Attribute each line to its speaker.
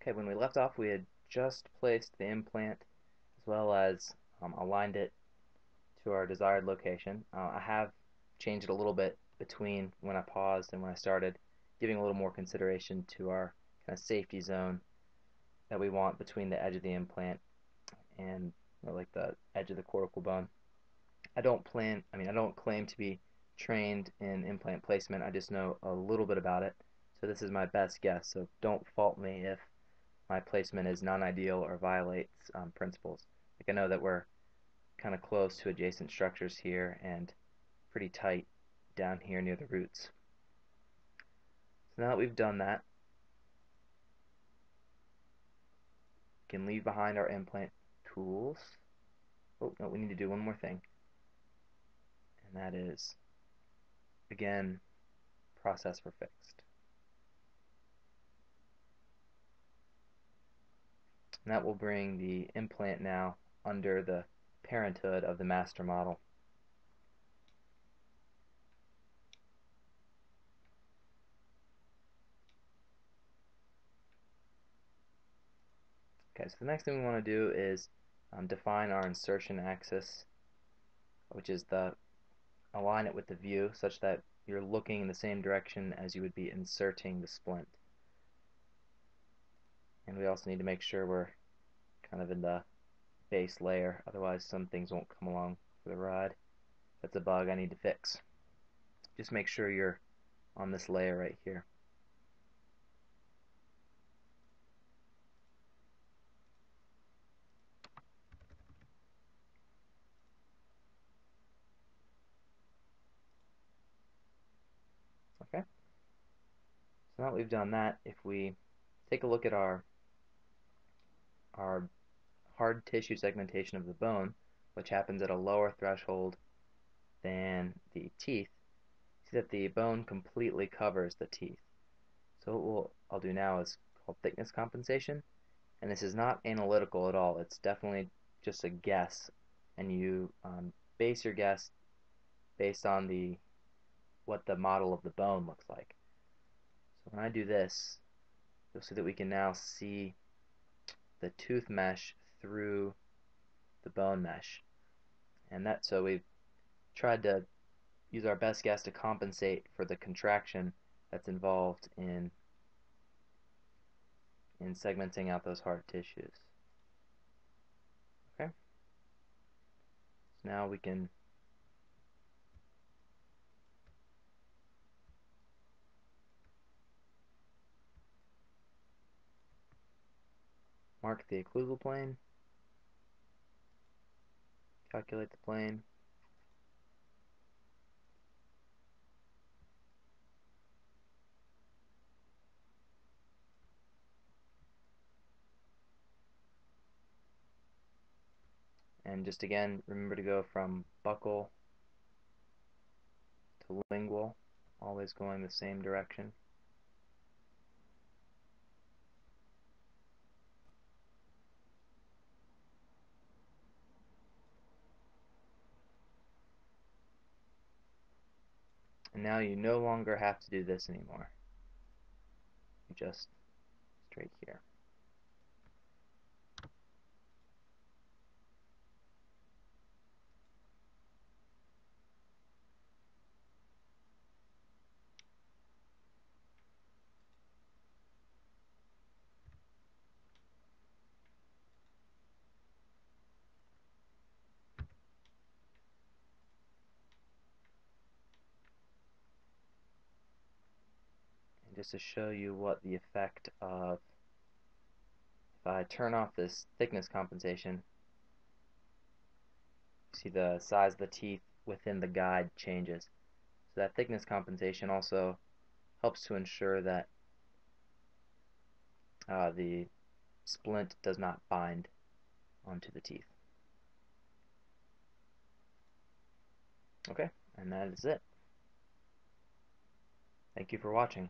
Speaker 1: Okay, when we left off, we had just placed the implant as well as aligned it to our desired location. I have changed it a little bit between when I paused and when I started, giving a little more consideration to our kind of safety zone that we want between the edge of the implant and like the edge of the cortical bone. I don't claim to be trained in implant placement. I just know a little bit about it. So this is my best guess. So don't fault me if my placement is non-ideal or violates principles. Like I know that we're kind of close to adjacent structures here and pretty tight down here near the roots. So now that we've done that, we can leave behind our implant tools. Oh, no, we need to do one more thing. And that is, again, process for fixed. And that will bring the implant now under the parenthood of the master model. Okay, so the next thing we want to do is define our insertion axis, which is align it with the view such that you're looking in the same direction as you would be inserting the splint. And we also need to make sure we're kind of in the base layer, otherwise some things won't come along for the ride. That's a bug I need to fix. Just make sure you're on this layer right here. Okay, so now that we've done that, if we take a look at our hard tissue segmentation of the bone, which happens at a lower threshold than the teeth, see that the bone completely covers the teeth. So what I'll do now is called thickness compensation, and this is not analytical at all. It's definitely just a guess, and you base your guess based on what the model of the bone looks like. So when I do this, you'll see that we can now see the tooth mesh through the bone mesh, and so we've tried to use our best guess to compensate for the contraction that's involved in segmenting out those hard tissues. Okay, so now we can mark the occlusal plane, calculate the plane, and just again remember to go from buccal to lingual, always going the same direction. And now you no longer have to do this anymore. You just straight here. And just to show you what the effect of, if I turn off this thickness compensation, you see the size of the teeth within the guide changes. So that thickness compensation also helps to ensure that the splint does not bind onto the teeth. Okay, and that is it. Thank you for watching.